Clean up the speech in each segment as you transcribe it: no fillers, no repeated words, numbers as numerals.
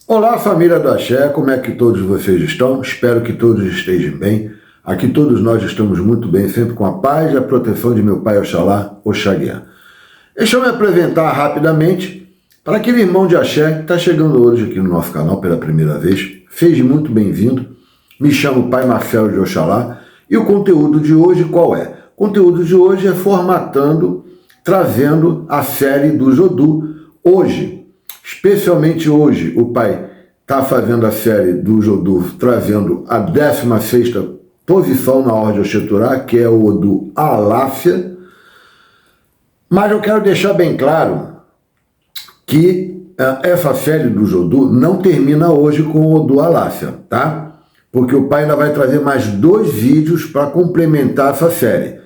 Olá, família do Axé, como é que todos vocês estão? Espero que todos estejam bem. Aqui todos nós estamos muito bem, sempre com a paz e a proteção de meu pai Oxalá, Oxaguian. Deixa eu me apresentar rapidamente para aquele irmão de Axé que está chegando hoje aqui no nosso canal pela primeira vez. Seja muito bem-vindo. Me chamo Pai Marcelo de Oxalá e o conteúdo de hoje qual é? O conteúdo de hoje é formatando, trazendo a série do Jodhu. Hoje, especialmente hoje, o pai está fazendo a série do Jodhu, trazendo a 16ª posição na ordem Oxeturá, que é o Odu Aláfia. Mas eu quero deixar bem claro que essa série do Jodhu não termina hoje com o Odu Aláfia, tá? Porque o pai ainda vai trazer mais 2 vídeos para complementar essa série.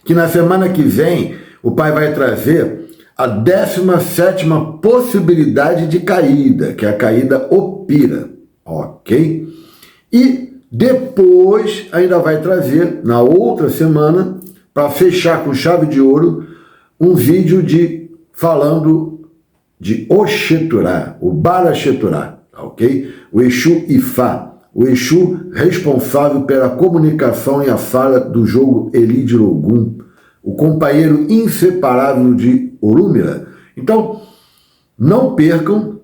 Que na semana que vem, o pai vai trazer a 17ª possibilidade de caída, que é a caída Opira, ok? E depois ainda vai trazer, na outra semana, para fechar com chave de ouro, um vídeo falando de Oxeturá, o Baraxeturá, ok? O Exu Ifá, o Exu responsável pela comunicação e a fala do jogo Elide Logum, o companheiro inseparável de Orúmila. Então, não percam,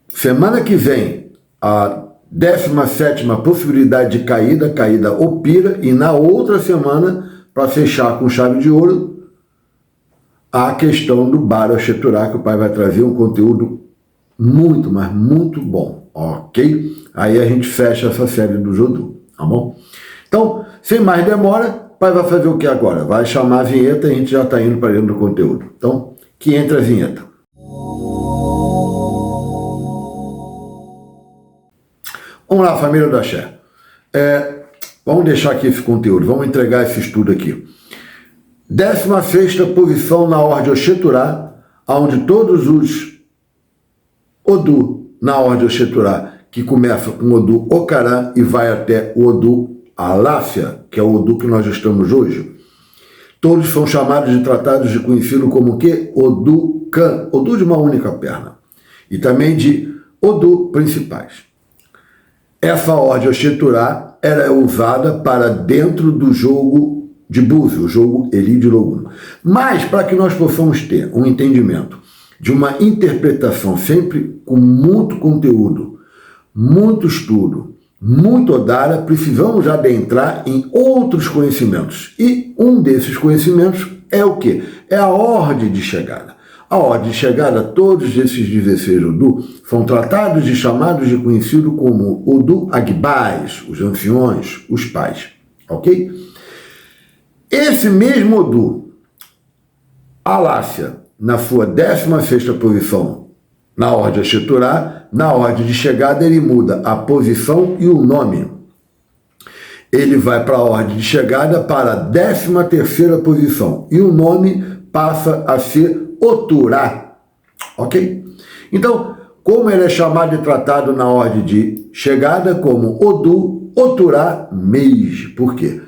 semana que vem, a 17ª possibilidade de caída Opira, e na outra semana, para fechar com chave de ouro, a questão do Baraxeturá, que o pai vai trazer um conteúdo muito, mas muito bom, ok? Aí a gente fecha essa série do Jodhu, tá bom? Então, sem mais demora, o pai vai fazer o que agora? Vai chamar a vinheta e a gente já está indo para dentro do conteúdo. Então, que entre a vinheta. Vamos lá, família do Axé. Vamos deixar aqui esse conteúdo, vamos entregar esse estudo aqui. 16ª posição na ordem Oxeturá, onde todos os Odu na ordem Oxeturá, que começa com o Odu Ocará e vai até o Odu Aláfia, que é o Odu que nós estamos hoje, todos são chamados de tratados de conhecido como o quê? Odu Kan, Odu de uma única perna, e também de Odu principais. Essa ordem Oxeturá era usada para dentro do jogo de Búzios, o jogo Elide Logum. Mas, para que nós possamos ter um entendimento de uma interpretação sempre com muito conteúdo, muito estudo, muito Odara, precisamos adentrar em outros conhecimentos. E um desses conhecimentos é o quê? É a ordem de chegada. A ordem de chegada, todos esses 16 Odu são tratados e chamados de conhecido como Odu Agbais, os anciões, os pais. Ok? Esse mesmo Odu Aláfia, na sua 16ª posição na ordem Oxeturá, na ordem de chegada ele muda a posição e o nome. Ele vai para a ordem de chegada para a 13ª posição e o nome passa a ser Oturá, ok? Então, como ele é chamado e tratado na ordem de chegada como Odu Oturá Meiji, por quê?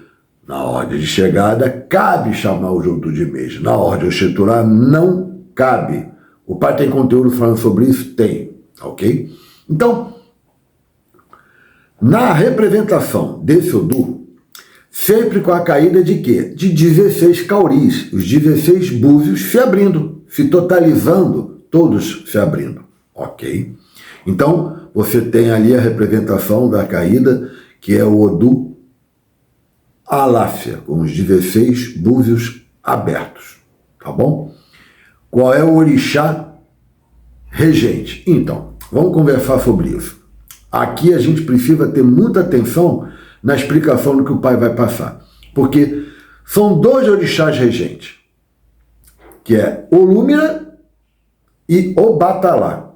Na ordem de chegada cabe chamar o Jodhu de Meiji, na ordem Oxeturá não cabe. O pai tem conteúdo falando sobre isso? Tem, ok? Então, na representação desse Odu, sempre com a caída de quê? De 16 cauris, os 16 búzios se abrindo, se totalizando, todos se abrindo, ok? Então, você tem ali a representação da caída, que é o Odu Aláfia, com os 16 búzios abertos, tá bom? Qual é o orixá regente? Então, vamos conversar sobre isso. Aqui a gente precisa ter muita atenção na explicação do que o pai vai passar. Porque são 2 orixás regentes, que é Orúmila e Obatalá.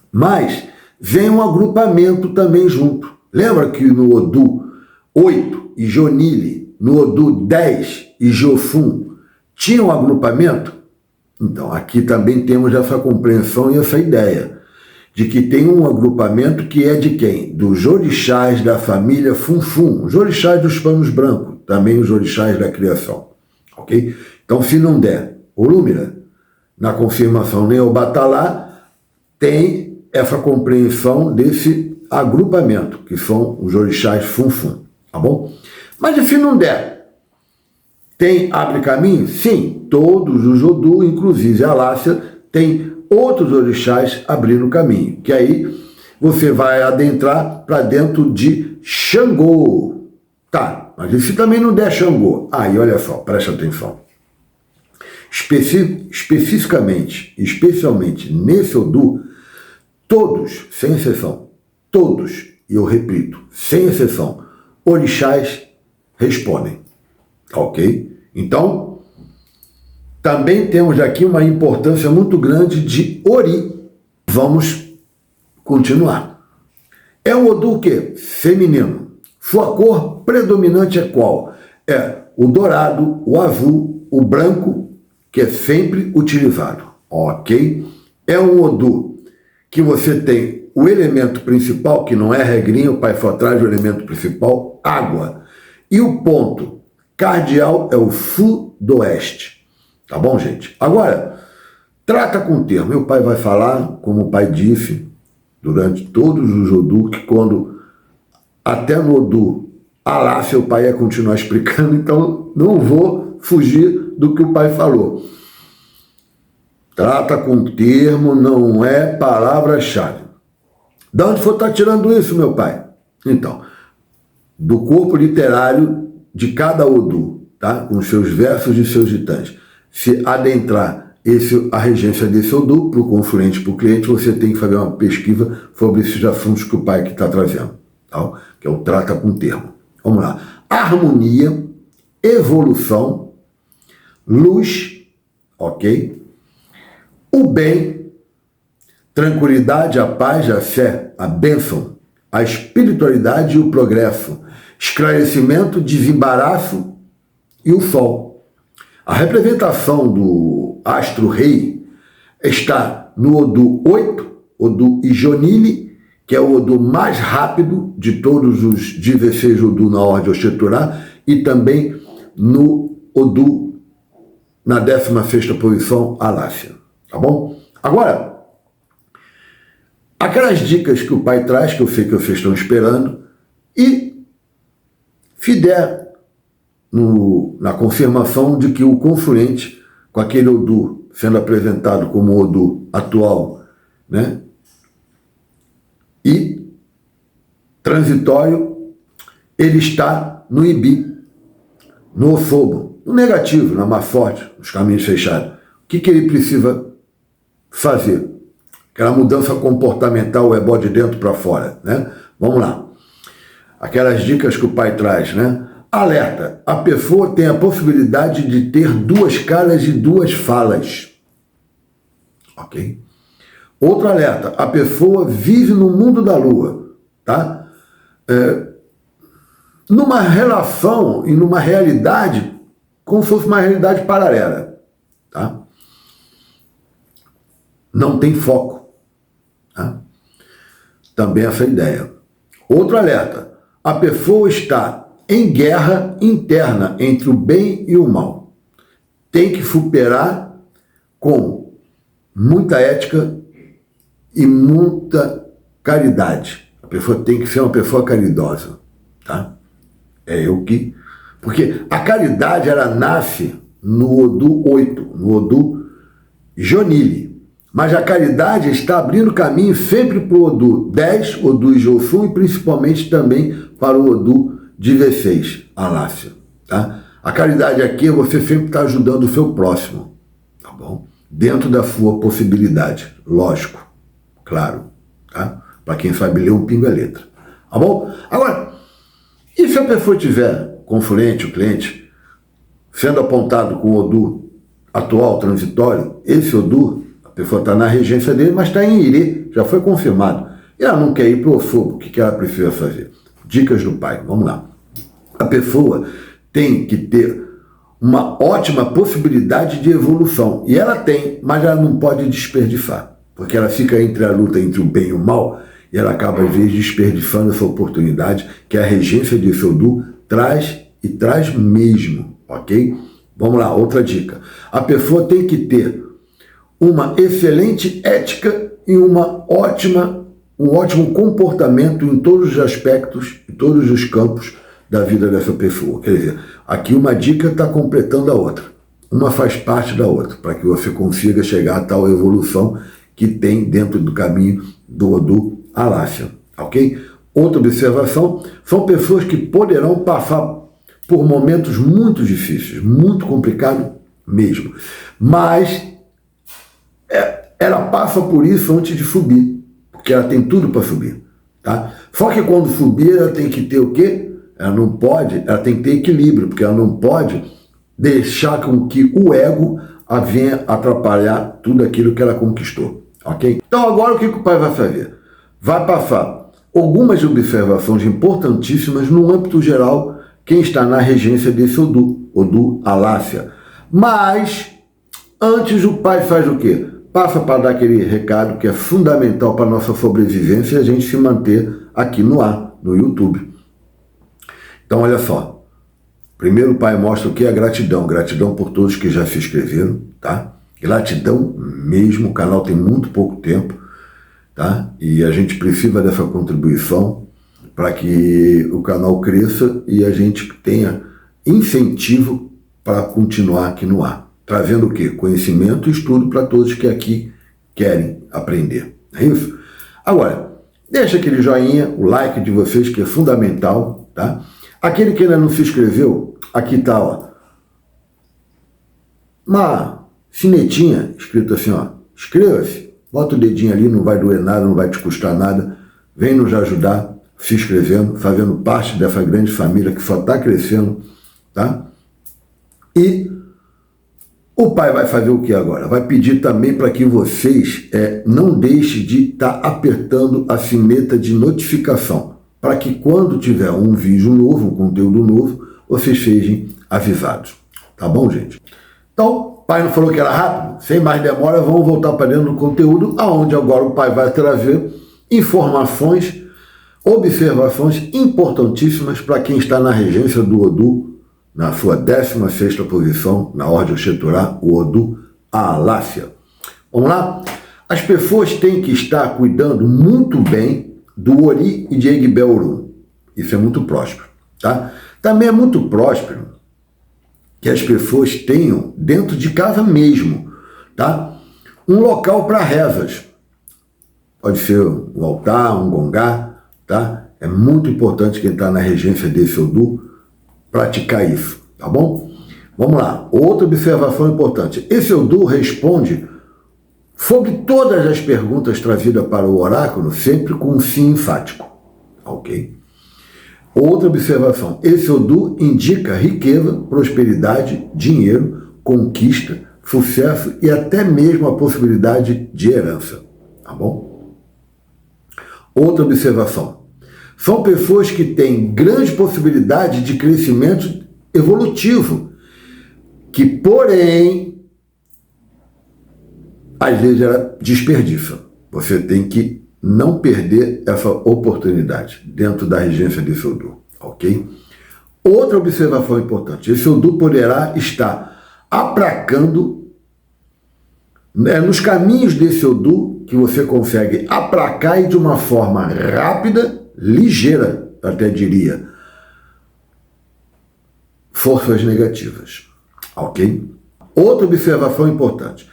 Mas vem um agrupamento também junto. Lembra que no Odu 8 e Jonile, no Odu 10 e Jofum, tinha um agrupamento? Então, aqui também temos essa compreensão e essa ideia de que tem um agrupamento que é de quem? Dos orixás da família Funfun, os orixás dos panos brancos, também os orixás da criação, ok? Então, se não der Orúmila, na confirmação nem Obatalá, tem essa compreensão desse agrupamento, que são os orixás Funfun, tá bom? Mas e se não der? Abre caminho? Sim, todos os Odu, inclusive a Lácia, tem outros orixás abrindo caminho, que aí você vai adentrar para dentro de Xangô. Tá, mas e se também não der Xangô? Aí, olha só, presta atenção. Especificamente, especialmente nesse Odu, todos, sem exceção, todos, e eu repito, sem exceção, orixás respondem. Ok? Então, também temos aqui uma importância muito grande de Ori. Vamos continuar. É um Odu o quê? Feminino. Sua cor predominante é qual? É o dourado, o azul, o branco, que é sempre utilizado. Ok? É um Odu que você tem o elemento principal, que não é regrinha, o pai só traz o elemento principal, água. E o ponto cardeal é o sudoeste. Tá bom, gente? Agora, trata com o termo. Meu pai vai falar, como o pai disse, durante todos os Odu, que quando até no Odu Alá, seu pai ia continuar explicando, então não vou fugir do que o pai falou. Trata com o termo, não é palavra-chave. De onde for estar tirando isso, meu pai? Então, do corpo literário de cada Odu, tá? Com seus versos e seus ditantes. Se adentrar a regência desse Odu para o consulente, para o cliente, você tem que fazer uma pesquisa sobre esses assuntos que o pai está trazendo, tá? Que é o trata com o termo. Vamos lá. Harmonia, evolução, luz, ok? O bem, tranquilidade, a paz, a fé, a bênção, a espiritualidade e o progresso, esclarecimento, desembaraço e o sol. A representação do astro-rei está no Odu 8, Odu Ijonili, que é o Odu mais rápido de todos os 16 Odu na ordem Oxeturá, e também no Odu, na 16ª posição, Alácia. Tá bom? Agora, aquelas dicas que o pai traz, que eu sei que vocês estão esperando, e se der na confirmação de que o confluente, com aquele Odu sendo apresentado como Odu atual, né? E transitório, ele está no Ibi, no Osobo, no negativo, na má sorte, nos caminhos fechados. O que ele precisa fazer? Aquela mudança comportamental, é ebó de dentro para fora, né? Vamos lá. Aquelas dicas que o pai traz, né? Alerta, a pessoa tem a possibilidade de ter duas caras e duas falas. Ok? Outro alerta, a pessoa vive no mundo da lua, tá? Numa relação e numa realidade, como se fosse uma realidade paralela, tá? Não tem foco, tá? Também essa ideia. Outro alerta, a pessoa está em guerra interna entre o bem e o mal. Tem que superar com muita ética e muita caridade. A pessoa tem que ser uma pessoa caridosa, tá? Porque a caridade, ela nasce no Odu 8, no Odu Jonili. Mas a caridade está abrindo caminho sempre para o Odu 10, Odu Jofun, e principalmente também para o Odu 16, Alácia, tá? A caridade aqui é você sempre estar ajudando o seu próximo, tá bom? Dentro da sua possibilidade, lógico, claro, tá? Para quem sabe ler um pingo é letra, tá bom? Agora, e se a pessoa tiver confluente, o cliente, sendo apontado com o Odu atual, transitório, esse Odu, a pessoa está na regência dele, mas está em Irê, já foi confirmado, e ela não quer ir para o Osobo, o que ela precisa fazer? Dicas do pai, vamos lá. A pessoa tem que ter uma ótima possibilidade de evolução, e ela tem, mas ela não pode desperdiçar, porque ela fica entre a luta entre o bem e o mal, e ela acaba, às vezes, desperdiçando essa oportunidade que a regência de Odu traz, e traz mesmo, ok? Vamos lá, outra dica. A pessoa tem que ter uma excelente ética e um ótimo comportamento em todos os aspectos, em todos os campos da vida dessa pessoa. Quer dizer, aqui uma dica está completando a outra. Uma faz parte da outra, para que você consiga chegar a tal evolução que tem dentro do caminho do Odu Alácia, ok? Outra observação, são pessoas que poderão passar por momentos muito difíceis, muito complicados mesmo, mas ela passa por isso antes de subir, porque ela tem tudo para subir, tá? Só que quando subir, ela tem que ter o quê? Ela tem que ter equilíbrio, porque ela não pode deixar com que o ego venha atrapalhar tudo aquilo que ela conquistou, ok? Então agora o que o pai vai fazer? Vai passar algumas observações importantíssimas no âmbito geral, quem está na regência desse Odu Alácia. Mas, antes o pai faz o quê? Passa para dar aquele recado que é fundamental para a nossa sobrevivência e a gente se manter aqui no ar, no YouTube. Então, olha só. Primeiro o pai mostra o que é gratidão. Gratidão por todos que já se inscreveram, tá? Gratidão mesmo, o canal tem muito pouco tempo, tá? E a gente precisa dessa contribuição para que o canal cresça e a gente tenha incentivo para continuar aqui no ar. Trazendo o quê? Conhecimento e estudo para todos que aqui querem aprender. É isso? Agora, deixa aquele joinha, o like de vocês que é fundamental, tá? Aquele que ainda não se inscreveu, aqui tá, ó, uma sinetinha escrito assim, ó, inscreva-se, bota o dedinho ali, não vai doer nada, não vai te custar nada, vem nos ajudar se inscrevendo, fazendo parte dessa grande família que só está crescendo, tá? E o pai vai fazer o que agora? Vai pedir também para que vocês não deixem de estar apertando a sineta de notificação, para que quando tiver um vídeo novo, um conteúdo novo, vocês sejam avisados. Tá bom, gente? Então, o pai não falou que era rápido? Sem mais demora, vamos voltar para dentro do conteúdo, aonde agora o pai vai trazer informações, observações importantíssimas para quem está na regência do Odu, na sua 16ª posição, na ordem Oxeturá, o Odu Alácia. Vamos lá? As pessoas têm que estar cuidando muito bem do Ori e de Egbel-Orum. Isso é muito próspero, tá? Também é muito próspero que as pessoas tenham, dentro de casa mesmo, tá? Um local para rezas. Pode ser um altar, um gongá, tá? É muito importante quem está na regência desse Odu praticar isso, tá bom? Vamos lá, outra observação importante. Esse Odu responde sobre todas as perguntas trazidas para o oráculo, sempre com um sim enfático, ok? Outra observação, esse Odu indica riqueza, prosperidade, dinheiro, conquista, sucesso e até mesmo a possibilidade de herança, tá bom? Outra observação, são pessoas que têm grande possibilidade de crescimento evolutivo, que, porém, às vezes ela desperdiça. Você tem que não perder essa oportunidade dentro da regência desse Odu, ok? Outra observação importante, esse Odu poderá estar aplacando, nos caminhos desse Odu, que você consegue aplacar e de uma forma rápida, ligeira, até diria, forças negativas, ok? Outra observação importante.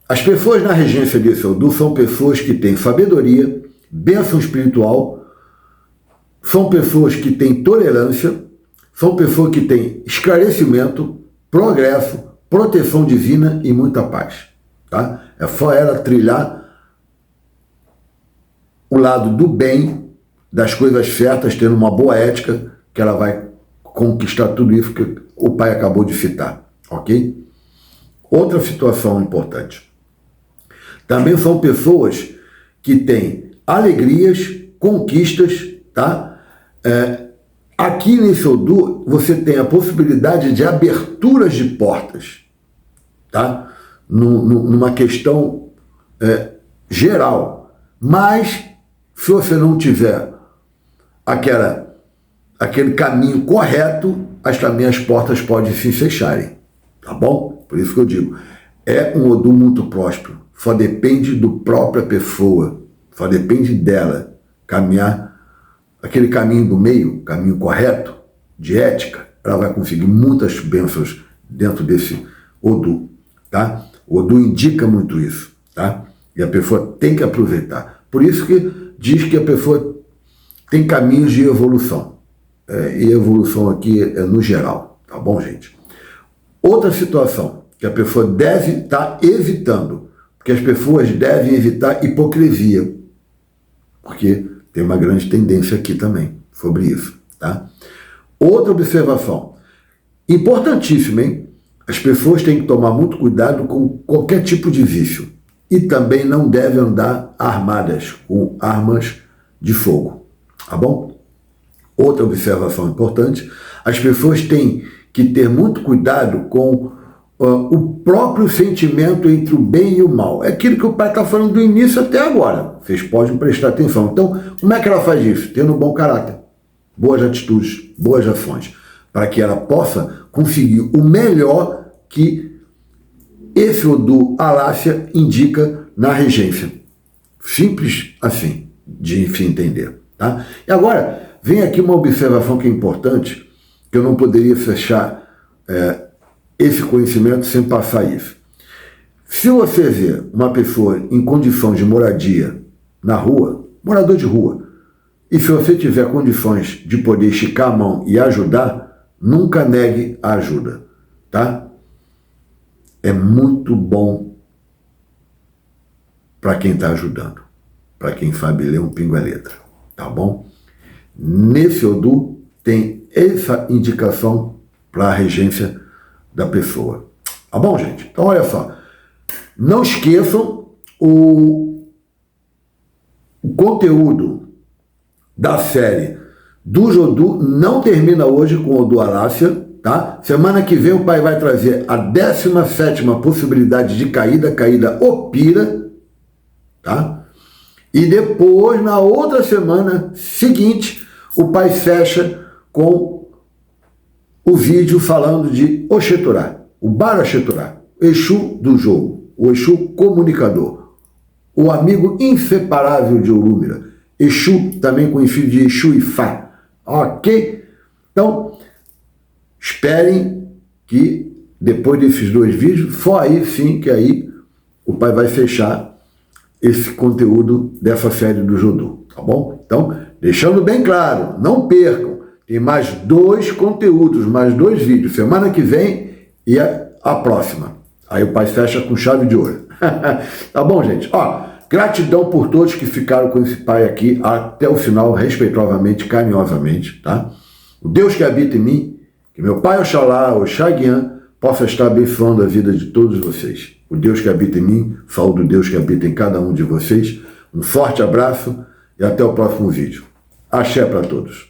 As pessoas na regência desse Odu são pessoas que têm sabedoria, bênção espiritual, são pessoas que têm tolerância, são pessoas que têm esclarecimento, progresso, proteção divina e muita paz, tá? É só ela trilhar o lado do bem, das coisas certas, tendo uma boa ética, que ela vai conquistar tudo isso que o pai acabou de citar, ok? Outra situação importante. Também são pessoas que têm alegrias, conquistas, tá? Aqui nesse Odu, você tem a possibilidade de aberturas de portas, tá? Numa questão geral. Mas, se você não tiver aquele caminho correto, também as portas podem se fecharem, tá bom? Por isso que eu digo, é um Odu muito próspero, só depende do própria pessoa, só depende dela caminhar aquele caminho do meio, caminho correto, de ética. Ela vai conseguir muitas bênçãos dentro desse Odu, tá? O Odu indica muito isso, tá? E a pessoa tem que aproveitar. Por isso que diz que a pessoa tem caminhos de evolução. E evolução aqui é no geral, tá bom, gente? Outra situação que a pessoa deve estar evitando, porque as pessoas devem evitar hipocrisia, porque tem uma grande tendência aqui também sobre isso, tá? Outra observação, importantíssima, hein? As pessoas têm que tomar muito cuidado com qualquer tipo de vício e também não devem andar armadas com armas de fogo, tá bom? Outra observação importante, as pessoas têm que ter muito cuidado com o próprio sentimento entre o bem e o mal. É aquilo que o pai está falando do início até agora. Vocês podem prestar atenção. Então, como é que ela faz isso? Tendo um bom caráter, boas atitudes, boas ações, para que ela possa conseguir o melhor que esse Odu Alácia indica na regência. Simples assim, de se entender, tá? E agora, vem aqui uma observação que é importante, que eu não poderia fechar esse conhecimento sem passar isso. Se você vê uma pessoa em condição de moradia na rua, morador de rua, e se você tiver condições de poder esticar a mão e ajudar, nunca negue a ajuda, tá? É muito bom para quem está ajudando, para quem sabe ler um pingo é letra, tá bom? Nesse Odu tem essa indicação para a regência da pessoa, tá bom, gente? Então, olha só, não esqueçam o conteúdo da série do Odu não termina hoje com o Odu Alácia, tá? Semana que vem o pai vai trazer a 17ª possibilidade de caída Opira, tá? E depois, na outra semana seguinte, o pai fecha com o vídeo falando de Oxeturá, o Baraxeturá, Exu do jogo, o Exu comunicador, o amigo inseparável de Orúmira, Exu, também conhecido de Exu Ifá, ok? Então, esperem que depois desses 2 vídeos, só aí sim que aí o pai vai fechar esse conteúdo dessa série do Odu, tá bom? Então, deixando bem claro, não percam, tem mais 2 conteúdos, mais 2 vídeos, semana que vem e a próxima. Aí o pai fecha com chave de ouro. Tá bom, gente? Ó, gratidão por todos que ficaram com esse pai aqui até o final, respeitosamente, carinhosamente, tá? O Deus que habita em mim, que meu pai Oxalá, Oxaguian, possa estar abençoando a vida de todos vocês. O Deus que habita em mim, saúde o Deus que habita em cada um de vocês. Um forte abraço e até o próximo vídeo. Axé para todos.